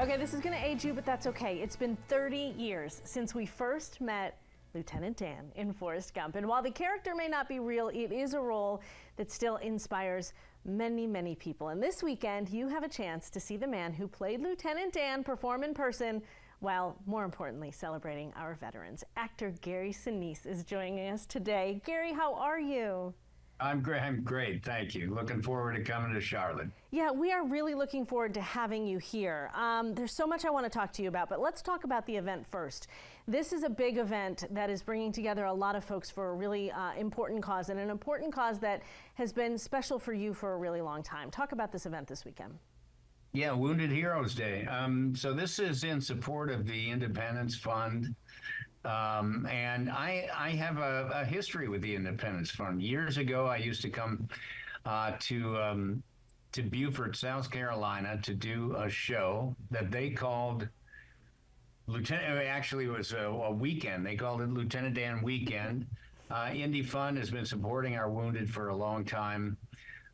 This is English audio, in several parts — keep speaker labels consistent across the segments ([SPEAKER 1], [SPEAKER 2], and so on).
[SPEAKER 1] Okay, this is going to age you, but that's okay. It's been 30 years since we first met Lieutenant Dan in Forrest Gump. And while the character may not be real, it is a role that still inspires many, many people. And this weekend, you have a chance to see the man who played Lieutenant Dan perform in person, while more importantly, celebrating our veterans. Actor Gary Sinise is joining us today. Gary, how are you?
[SPEAKER 2] I'm great. Thank you. Looking forward to coming to Charlotte.
[SPEAKER 1] Yeah, we are really looking forward to having you here. There's so much I want to talk to you about, but let's talk about the event first. This is a big event that is bringing together a lot of folks for a really important cause, and an important cause that has been special for you for a really long time. Talk about this event this weekend.
[SPEAKER 2] Yeah, Wounded Heroes Day. So this is in support of the Independence Fund. And I have a history with the Independence Fund. Years ago, I used to come to Beaufort, South Carolina, to do a show that they called Lieutenant. Actually, it was a weekend. They called it Lieutenant Dan Weekend. Indy Fund has been supporting our wounded for a long time,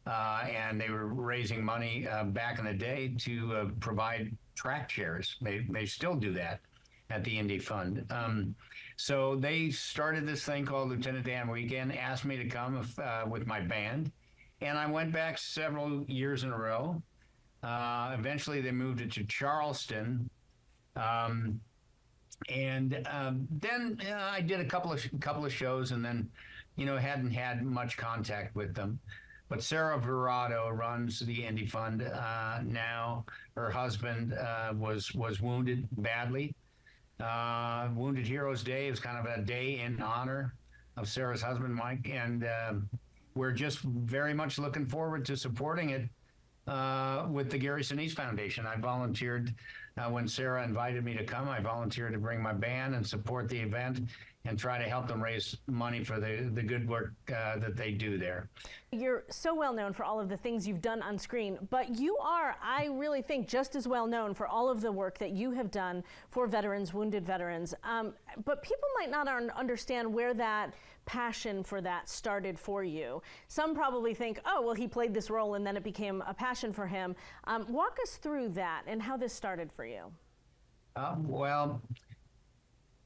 [SPEAKER 2] and they were raising money back in the day to provide track chairs. They still do that at the Indy Fund. So they started this thing called Lieutenant Dan Weekend, asked me to come with my band, and I went back several years in a row. Eventually they moved it to Charleston. Then I did a couple of shows, and then, hadn't had much contact with them. But Sarah Verado runs the Indy Fund now. Her husband was wounded badly. Wounded Heroes Day is kind of a day in honor of Sarah's husband, Mike, and we're just very much looking forward to supporting it with the Gary Sinise Foundation. I volunteered when Sarah invited me to come. I volunteered to bring my band and support the event and try to help them raise money for the good work that they do there.
[SPEAKER 1] You're so well known for all of the things you've done on screen, but you are, I really think, just as well known for all of the work that you have done for veterans, wounded veterans. But people might not understand where that passion for that started for you. Some probably think, oh, well, he played this role and then it became a passion for him. Walk us through that and how this started for you.
[SPEAKER 2] Well,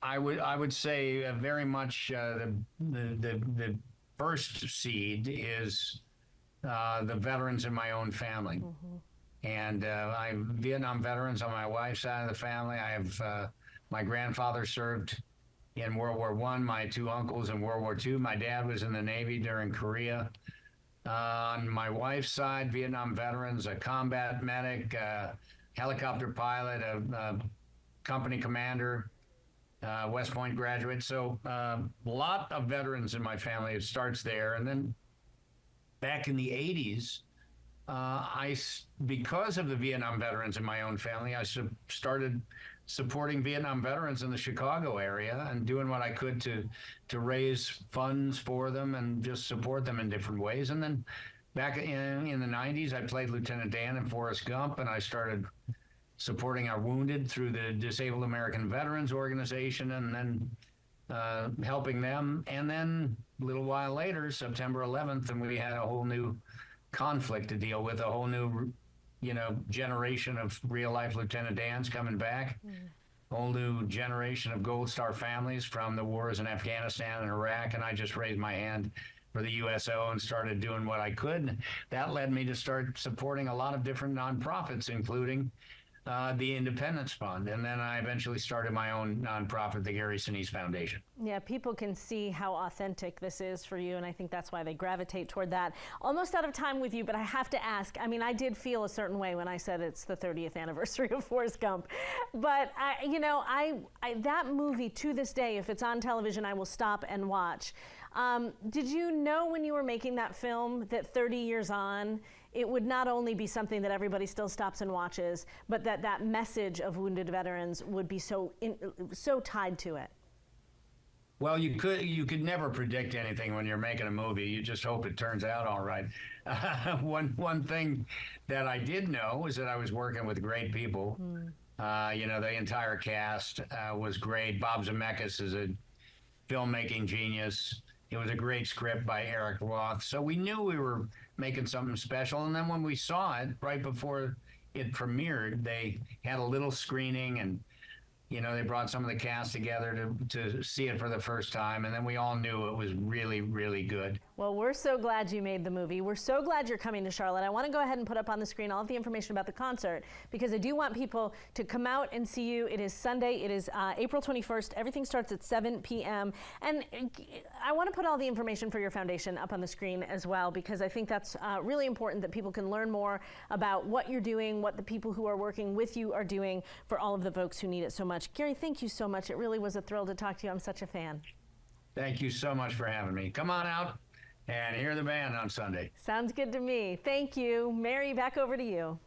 [SPEAKER 2] I would say very much the first seed is the veterans in my own family. Mm-hmm. And I have Vietnam veterans on my wife's side of the family. I have my grandfather served in World War I, my two uncles in World War II. My dad was in the Navy during Korea. On my wife's side, Vietnam veterans, a combat medic, a helicopter pilot, a company commander, West Point graduate. So a lot of veterans in my family. It starts there. And then back in the 80s, because of the Vietnam veterans in my own family, I started supporting Vietnam veterans in the Chicago area and doing what I could to raise funds for them and just support them in different ways. And then back in the 90s, I played Lieutenant Dan in Forrest Gump, and I started supporting our wounded through the Disabled American Veterans Organization, and then helping them. And then a little while later, September 11th, and we had a whole new conflict to deal with, a whole new, generation of real-life Lieutenant Dans coming back, whole new generation of Gold Star families from the wars in Afghanistan and Iraq, and I just raised my hand for the USO and started doing what I could. That led me to start supporting a lot of different nonprofits, including the Independence Fund. And then I eventually started my own nonprofit, the Gary Sinise Foundation.
[SPEAKER 1] Yeah, people can see how authentic this is for you, and I think that's why they gravitate toward that. Almost out of time with you, but I have to ask, I did feel a certain way when I said it's the 30th anniversary of Forrest Gump. But, that movie, to this day, if it's on television, I will stop and watch. Did you know when you were making that film that 30 years on, it would not only be something that everybody still stops and watches, but that message of wounded veterans would be so tied to it?
[SPEAKER 2] Well, you could never predict anything when you're making a movie. You just hope it turns out all right. One thing that I did know is that I was working with great people. The entire cast was great. Bob Zemeckis is a filmmaking genius. It was a great script by Eric Roth. So we knew we were making something special. And then when we saw it right before it premiered, they had a little screening, and they brought some of the cast together to see it for the first time, and then we all knew it was really, really good.
[SPEAKER 1] Well, we're so glad you made the movie. We're so glad you're coming to Charlotte. I want to go ahead and put up on the screen all of the information about the concert, because I do want people to come out and see you. It is Sunday. It is April 21st. Everything starts at 7 p.m. And I want to put all the information for your foundation up on the screen as well, because I think that's really important that people can learn more about what you're doing, what the people who are working with you are doing for all of the folks who need it so much. Gary, thank you so much. It really was a thrill to talk to you. I'm such a fan.
[SPEAKER 2] Thank you so much for having me. Come on out and hear the band on Sunday.
[SPEAKER 1] Sounds good to me. Thank you. Mary, back over to you.